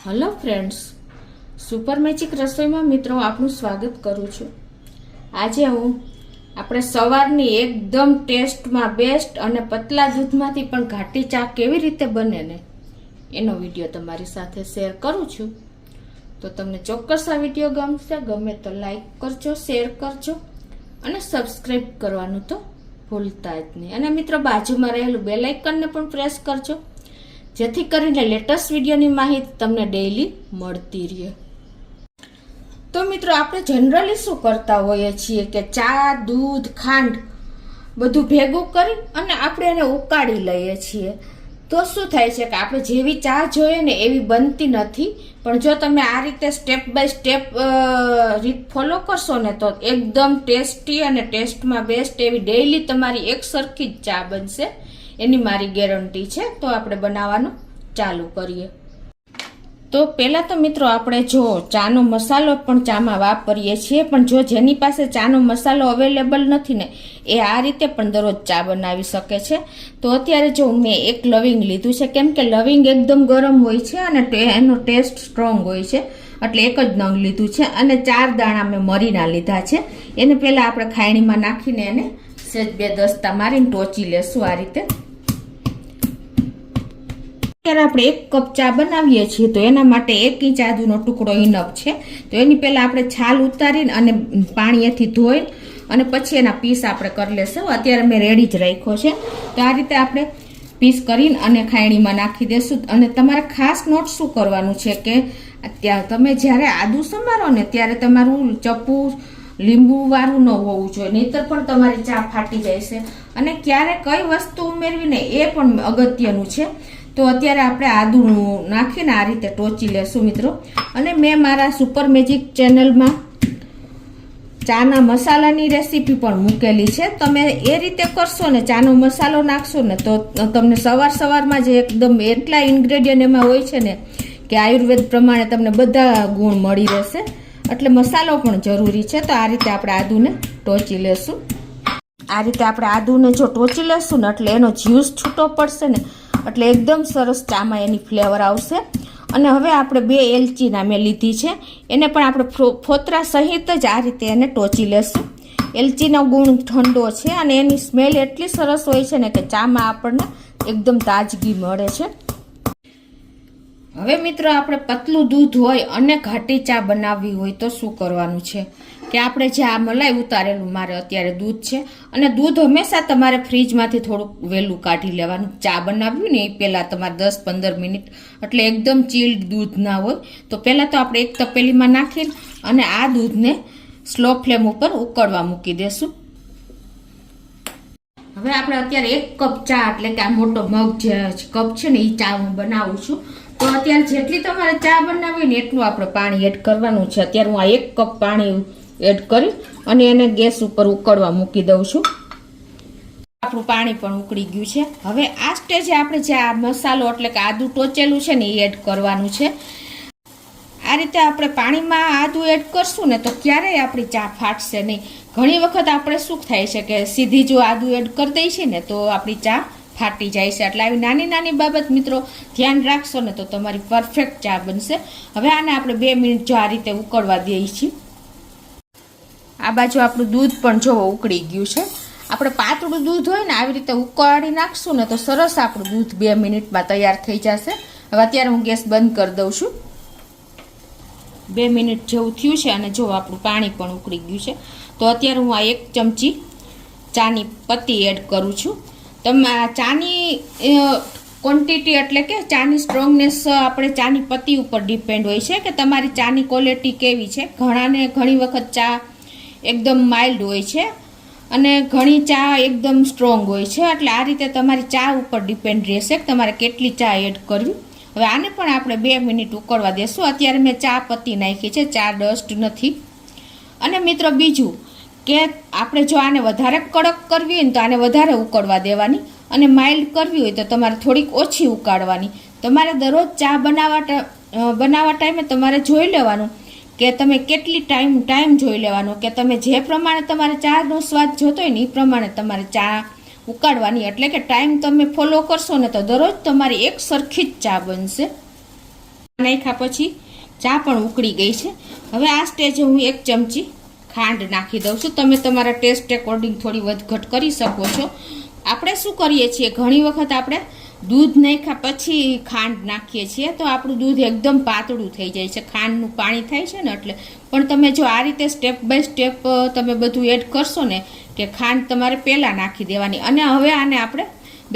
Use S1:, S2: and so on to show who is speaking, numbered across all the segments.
S1: Hello friends, super magic રસોઈમાં મિત્રો આપનું સ્વાગત કરું છું। આજે હું આપણે સવારની એકદમ ટેસ્ટમાં બેસ્ટ અને પતલા દૂધમાંથી પણ ઘાટી ચા કેવી રીતે બને ને એનો વિડીયો તમારી સાથે શેર કરું છું। તો તમને ચોક્કસ આ વિડીયો ગમશે, ગમે તો લાઈક કરજો, શેર કરજો અને સબસ્ક્રાઈબ કરવાનું તો ભૂલતા જ નહીં। અને મિત્રો બાજુમાં રહેલું બેલ આઇકનને પણ પ્રેસ કરજો, જેથી કરીને લેટેસ્ટ વિડીયોની માહિતી તમને ડેઈલી મળતી રહે। તો મિત્રો આપણે જનરલી શું કરતા હોઈએ છીએ કે ચા, દૂધ, ખાંડ બધું ભેગું કરી અને આપણે એને ઉકાળી લઈએ છીએ। તો શું થાય છે કે આપણે જેવી ચા જોઈએ ને એવી બનતી નથી। પણ જો તમે આ રીતે સ્ટેપ બાય સ્ટેપ રીત ફોલો કરશો ને તો એકદમ ટેસ્ટી અને ટેસ્ટમાં બેસ્ટ એવી ડેઈલી તમારી એક સરખી જ ચા બનશે, એની મારી ગેરંટી છે। તો આપણે બનાવવાનું ચાલુ કરીએ। તો પહેલા તો મિત્રો આપણે જો ચાનો મસાલો પણ ચામાં વાપરીએ છીએ, પણ જો જેની પાસે ચાનો મસાલો અવેલેબલ નથી ને એ આ રીતે પણ દરરોજ ચા બનાવી શકે છે। તો અત્યારે જો મેં એક લવિંગ લીધું છે, કેમ કે લવિંગ એકદમ ગરમ હોય છે અને એનો ટેસ્ટ સ્ટ્રોંગ હોય છે, એટલે એક જ નંગ લીધું છે। અને 4 દાણા મેં મરીના લીધા છે। એને પહેલા આપણે ખાયણીમાં નાખીને એને સેજ 2 દસ્તા મારીને ટોચી લેશું આ રીતે। અત્યારે આપણે 1 કપ ચા બનાવીએ છીએ તો એના માટે 1 ઇંચ આદુનો ટુકડો ઇનફ છે। તો એની પહેલા આપણે છાલ ઉતારીને અને પાણીએથી ધોઈ અને પછી એના પીસ આપણે કરી લેશું। અત્યારે મેં રેડી જ રાખ્યો છે। તો આ રીતે આપણે પીસ કરીને અને ખાયણીમાં નાખી દેશું। અને તમારે ખાસ નોટ શું કરવાનું છે કે તમે જ્યારે આદુ સમારો ને ત્યારે તમારું ચપ્પુ લીંબુ વાળું ન હોવું જોઈએ, નહીતર પણ તમારી ચા ફાટી જાય છે। અને ક્યારે કઈ વસ્તુ ઉમેરવી ને એ પણ અગત્યનું છે। તો અત્યારે આપણે આદુ નાખીને આ રીતે ટોચી લેશું મિત્રો। અને મેં મારા સુપર મેજિક ચેનલમાં ચાના મસાલાની રેસીપી પણ મૂકેલી છે। તમે એ રીતે કરશો ને, ચાનો મસાલો નાખશો ને તો તમને સવારમાં જ એકદમ એટલા ઇન્ગ્રેડિયન્ટ એમાં હોય છે ને કે આયુર્વેદ પ્રમાણે તમને બધા ગુણ મળી રહેશે, એટલે મસાલો પણ જરૂરી છે। તો આ રીતે આપણે આદુને ટોચી લેશું। આ રીતે આપણે આદુને જો ટોચી લેશું ને એટલે એનો જ્યુસ છૂટો પડશે ને એટલે એકદમ સરસ ચામાં એની ફ્લેવર આવશે। અને હવે આપણે 2 એલચીના મેં લીધી છે, એને પણ આપણે ફોતરા સહિત જ આ રીતે એને ટોચી લેશું। એલચીનો ગુણ ઠંડો છે અને એની સ્મેલ એટલી સરસ હોય છે ને કે ચામાં આપણને એકદમ તાજગી મળે છે। હવે મિત્રો આપણે પતલું દૂધ હોય અને ઘાટી ચા બનાવવી હોય તો શું કરવાનું છે કે આપણે જે આ મલાઈ ઉતારેલું મારે અત્યારે દૂધ છે, અને દૂધ હંમેશા તમારે ફ્રીજમાંથી થોડુંક વહેલું કાઢી લેવાનું। ચા બનાવ્યું ને એ પહેલાં તમારે 10-15 મિનિટ, એટલે એકદમ ચીલ્ડ દૂધ ના હોય। તો પહેલાં તો આપણે એક તપેલીમાં નાખીને અને આ દૂધને સ્લો ફ્લેમ ઉપર ઉકળવા મૂકી દેશું। હવે આપણે અત્યારે 1 કપ ચા એટલે કે આ મોટો મગ જે કપ છે ને એ ચા હું બનાવું છું। તો અત્યારે જેટલી તમારે ચા બનાવી ને એટલું આપણે પાણી એડ કરવાનું છે। અત્યારે હું આ 1 કપ પાણી એડ કરી અને એને ગેસ ઉપર ઉકળવા મૂકી દઉં છું। આપણું પાણી પણ ઉકળી ગયું છે। હવે આ સ્ટેજે આપણે જે આ મસાલો એટલે કે આદુ ટોચેલું છે ને એ એડ કરવાનું છે। આ રીતે આપણે પાણીમાં આદુ એડ કરશું ને તો ક્યારેય આપણી ચા ફાટશે નહીં। ઘણી વખત આપણે શું થાય છે કે સીધી જો આદુ એડ કરી દઈએ છીએ ને તો આપણી ચા ફાટી જાય છે। એટલે આવી નાની નાની બાબત મિત્રો ધ્યાન રાખશો ને તો તમારી પરફેક્ટ ચા બનશે। હવે આને આપણે 2 મિનિટ જો આ રીતે ઉકળવા દઈએ છીએ। આ બાજુ આપણું દૂધ પણ જો ઉકળી ગયું છે। આપણે પાતળું દૂધ હોય ને આવી રીતે ઉકાળી નાખશું ને તો સરસ આપણું દૂધ 2 મિનિટમાં તૈયાર થઈ જશે। હવે અત્યારે હું ગેસ બંધ કરી દઉં છું। 2 મિનિટ જેવું થયું છે અને જો આપણું પાણી પણ ઉકળી ગયું છે। તો અત્યારે હું આ 1 ચમચી ચાની પત્તી એડ કરું છું। તમે ચાની ક્વોન્ટિટી એટલે કે ચાની સ્ટ્રોંગનેસ આપણે ચાની પત્તી ઉપર ડિપેન્ડ હોય છે કે તમારી ચાની ક્વોલિટી કેવી છે। ઘણી વખત ચા એકદમ માઇલ્ડ હોય છે અને ઘણી ચા એકદમ સ્ટ્રોંગ હોય છે, એટલે આ રીતે તમારી ચા ઉપર ડિપેન્ડ રહેશે કે તમારે કેટલી ચા એડ કરવી। હવે આને પણ આપણે 2 મિનિટ ઉકળવા દેશું। અત્યારે મેં ચા પત્તી નાખી છે, ચા ડસ્ટ નથી। અને મિત્રો બીજું કે આપણે જો આને વધારે કડક કરવી હોય ને તો આને વધારે ઉકળવા દેવાની, અને માઇલ્ડ કરવી હોય તો તમારે થોડીક ઓછી ઉકાળવાની। તમારે દરરોજ ચા બનાવવા ટાઈમે તમારે જોઈ લેવાનું કે તમે કેટલી ટાઈમ જોઈ લેવાનો કે તમે જે પ્રમાણે તમારે ચાનો સ્વાદ જોતો હોય ને એ પ્રમાણે તમારે ચા ઉકાળવાની। એટલે કે ટાઈમ તમે ફોલો કરશો ને તો દરરોજ તમારી એક સરખી જ ચા બનશે। નાખ્યા પછી ચા પણ ઉકળી ગઈ છે. હવે આ સ્ટેજે હું 1 ચમચી ખાંડ નાખી દઉં છું. તમે તમારા ટેસ્ટ એકોર્ડિંગ થોડી વધઘટ કરી શકો છો. આપણે શું કરીએ છીએ, ઘણી વખત આપણે દૂધ નાખ્યા પછી ખાંડ નાખીએ છીએ તો આપણું દૂધ એકદમ પાતળું થઈ જાય છે, ખાંડનું પાણી થાય છે ને એટલે. પણ તમે જો આ રીતે સ્ટેપ બાય સ્ટેપ તમે બધું એડ કરશો ને કે ખાંડ તમારે પહેલાં નાખી દેવાની. અને હવે આને આપણે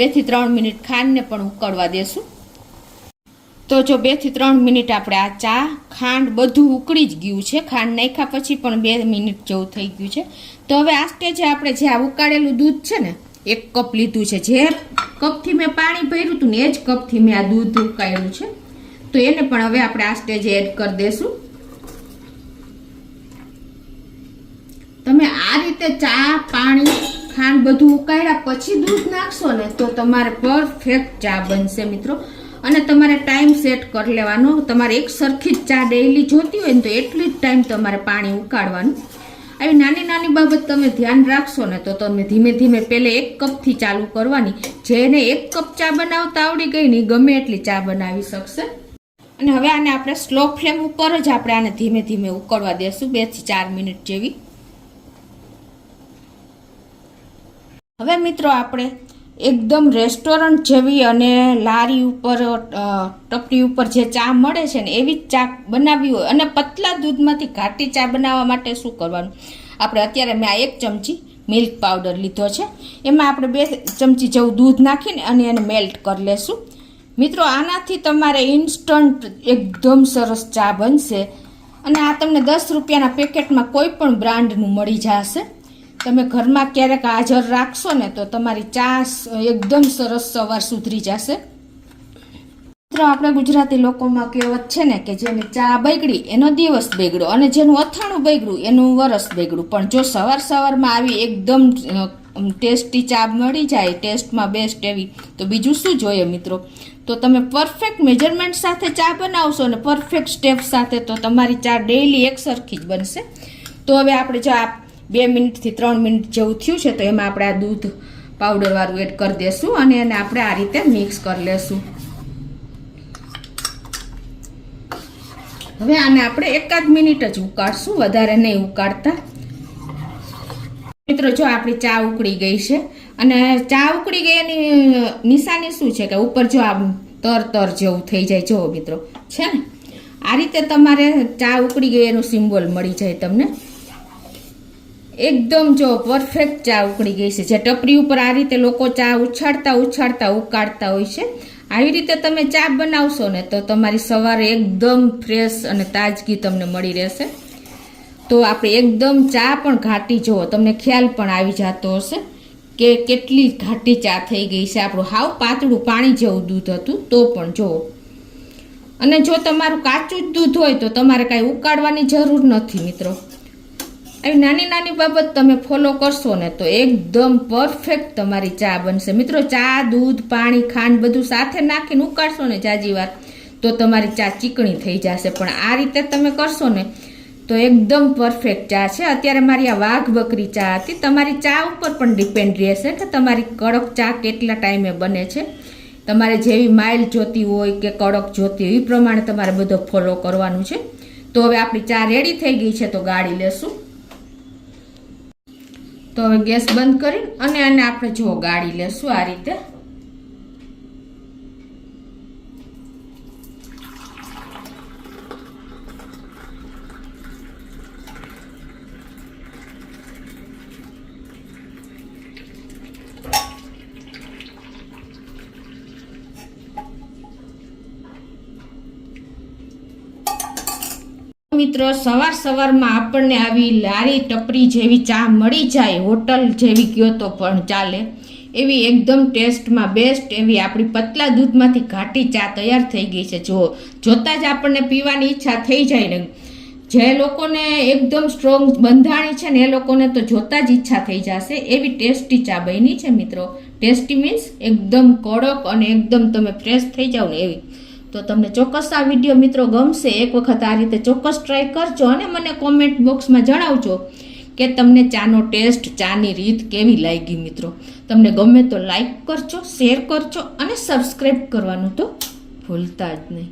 S1: 2 થી 3 મિનિટ ખાંડને પણ ઉકળવા દેશું. તો જો 2 થી 3 મિનિટ આપણે આ ચા ખાંડ બધું ઉકળી જ ગયું છે. ખાંડ નાખ્યા પછી પણ 2 મિનિટ જેવું થઈ ગયું છે. તો હવે આ સ્ટેજે આપણે જે આ ઉકાળેલું દૂધ છે ને 1 કપ લીધું છે, જે કપથી મેં પાણી ભર્યું હતું ને એ જ કપથી મેં આ દૂધ ઉકાળ્યું છે. તો એને પણ હવે આપણે આ સ્ટેજે એડ કરી દેશું. તમે આ રીતે ચા પાણી ખાંડ બધું ઉકાળ્યા પછી દૂધ નાખશો ને તો તમારે પરફેક્ટ ચા બનશે મિત્રો. અને તમારે ટાઈમ સેટ કરી લેવાનો. તમારે એક સરખી જ ચા ડેઈલી જોતી હોય ને તો એટલી જ ટાઈમ તમારે પાણી ઉકાળવાનું. આવી નાની નાની બાબત તમે ધ્યાન રાખશો ને તો તમે ધીમે ધીમે પહેલે 1 કપથી ચાલુ કરવાની. જેને 1 કપ ચા બનાવતા આવડી ગઈ ને ગમે એટલી ચા બનાવી શકશે. અને હવે આને આપણે સ્લો ફ્લેમ ઉપર જ આપણે આને ધીમે ધીમે ઉકળવા દેશું 2 થી 4 મિનિટ જેવી. હવે મિત્રો આપણે એકદમ રેસ્ટોરન્ટ જેવી અને લારી ઉપર ટપરી ઉપર જે ચા મળે છે ને એવી જ ચા બનાવવી હોય અને પતલા દૂધમાંથી ઘાટી ચા બનાવવા માટે શું કરવાનું, આપણે અત્યારે મેં આ 1 ચમચી મિલ્ક પાવડર લીધો છે, એમાં આપણે 2 ચમચી જેવું દૂધ નાખીને અને એને મેલ્ટ કરી લેશું. મિત્રો આનાથી તમારે ઇન્સ્ટન્ટ એકદમ સરસ ચા બનશે. અને આ તમને 10 રૂપિયાના પેકેટમાં કોઈ પણ બ્રાન્ડનું મળી જશે. તમે ઘરમાં ક્યારેક હાજર રાખશો ને તો તમારી ચા એકદમ સરસ સવાર સુધરી જશે. મિત્રો આપણે ગુજરાતી લોકોમાં કહેવત છે ને કે જેને ચા બગડી એનો દિવસ બગડ્યો અને જેનું અથાણું બગડ્યું એનું વરસ બગડ્યું. પણ જો સવાર સવારમાં આવી એકદમ ટેસ્ટી ચા મળી જાય, ટેસ્ટમાં બેસ્ટ એવી, તો બીજું શું જોઈએ મિત્રો. તો તમે પરફેક્ટ મેજરમેન્ટ સાથે ચા બનાવશો ને પરફેક્ટ સ્ટેપ સાથે તો તમારી ચા ડેઈલી એક સરખી જ બનશે. તો હવે આપણે જો 2 મિનિટથી 3 મિનિટ જેવું થયું છે તો એમાં આપણે આ દૂધ પાવડર વાળું એડ કરી દેશું અને એને આપણે આ રીતે મિક્સ કરી લેશું. હવે આને આપણે 1 મિનિટ જ ઉકાળશું, વધારે નહીં ઉકાળતા. મિત્રો જો આપણી ચા ઉકળી ગઈ છે અને ચા ઉકળી ગઈ એની નિશાની શું છે કે ઉપર જો આ તર જેવું થઈ જાય. જો મિત્રો છે ને આ રીતે તમારે ચા ઉકળી ગઈ એનું સિમ્બોલ મળી જાય તમને. એકદમ જો પરફેક્ટ ચા ઉકળી ગઈ છે. જે ટપરી ઉપર આ રીતે લોકો ચા ઉછાળતા ઉકાળતા હોય છે, આવી રીતે તમે ચા બનાવશો ને તો તમારી સવારે એકદમ ફ્રેશ અને તાજગી તમને મળી રહેશે. તો આપણે એકદમ ચા પણ ઘાટી જુઓ, તમને ખ્યાલ પણ આવી જતો હશે કે કેટલી ઘાટી ચા થઈ ગઈ છે. આપણું હાવ પાતળું પાણી જેવું દૂધ હતું તો પણ જુઓ. અને જો તમારું કાચું જ દૂધ હોય તો તમારે કાંઈ ઉકાળવાની જરૂર નથી મિત્રો. આવી નાની નાની બાબત તમે ફોલો કરશો ને તો એકદમ પરફેક્ટ તમારી ચા બનશે. મિત્રો ચા દૂધ પાણી ખાંડ બધું સાથે નાખીને ઉકાળશો ને જાજી વાર તો તમારી ચા ચીકણી થઈ જશે. પણ આ રીતે તમે કરશો ને તો એકદમ પરફેક્ટ ચા છે. અત્યારે મારી આ વાઘ બકરી ચા હતી. તમારી ચા ઉપર પણ ડિપેન્ડ રહેશે કે તમારી કડક ચા કેટલા ટાઈમે બને છે. તમારે જેવી માઇલ્ડ જોતી હોય કે કડક જોતી હોય એ પ્રમાણે તમારે બધો ફોલો કરવાનું છે. તો હવે આપણી ચા રેડી થઈ ગઈ છે તો ગાળી લેશું. તો હવે ગેસ બંધ કરી અને આને આપણે જો ગાળી લેશું આ રીતે. મિત્રો સવાર સવારમાં આપણને આવી લારી ટપરી જેવી ચા મળી જાય, હોટલ જેવી કયો તો પણ ચાલે એવી એકદમ ટેસ્ટમાં બેસ્ટ એવી આપણી પતલા દૂધમાંથી ઘાટી ચા તૈયાર થઈ ગઈ છે. જોતા જ આપણને પીવાની ઈચ્છા થઈ જાય ને. જે લોકોને એકદમ સ્ટ્રોંગ બંધાણી છે ને એ લોકોને તો જોતા જ ઈચ્છા થઈ જશે એવી ટેસ્ટી ચા બની છે મિત્રો. ટેસ્ટી મીન્સ એકદમ કડક અને એકદમ તમે ફ્રેશ થઈ જાવ ને એવી. તો તમને ચોક્કસ આ વિડીયો મિત્રો ગમશે. એક વખત આ રીતે ચોક્કસ ટ્રાય કરજો અને મને કોમેન્ટ બોક્સમાં જણાવજો કે તમને ચાનો ટેસ્ટ ચાની રીત કેવી લાગી મિત્રો. તમને ગમે તો લાઈક કરજો, શેર કરજો અને સબસ્ક્રાઈબ કરવાનું તો ભૂલતા જ નહીં.